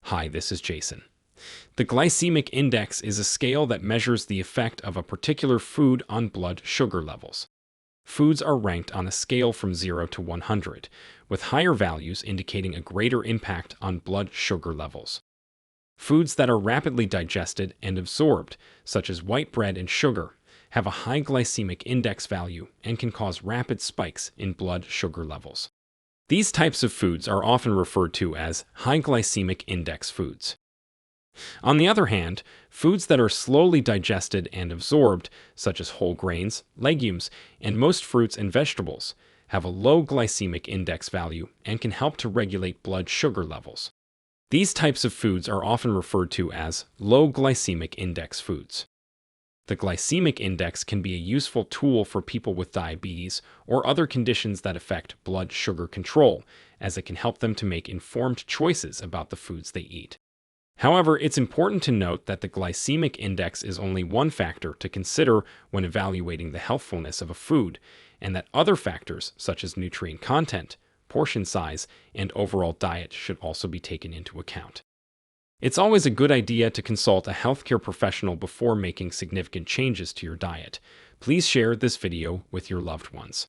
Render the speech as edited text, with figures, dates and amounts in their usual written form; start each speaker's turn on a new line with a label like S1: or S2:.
S1: Hi, this is Jason. The glycemic index is a scale that measures the effect of a particular food on blood sugar levels. Foods are ranked on a scale from 0 to 100, with higher values indicating a greater impact on blood sugar levels. Foods that are rapidly digested and absorbed, such as white bread and sugar, have a high glycemic index value and can cause rapid spikes in blood sugar levels. These types of foods are often referred to as high glycemic index foods. On the other hand, foods that are slowly digested and absorbed, such as whole grains, legumes, and most fruits and vegetables, have a low glycemic index value and can help to regulate blood sugar levels. These types of foods are often referred to as low glycemic index foods. The glycemic index can be a useful tool for people with diabetes or other conditions that affect blood sugar control, as it can help them to make informed choices about the foods they eat. However, it's important to note that the glycemic index is only one factor to consider when evaluating the healthfulness of a food, and that other factors such as nutrient content, portion size, and overall diet should also be taken into account. It's always a good idea to consult a healthcare professional before making significant changes to your diet. Please share this video with your loved ones.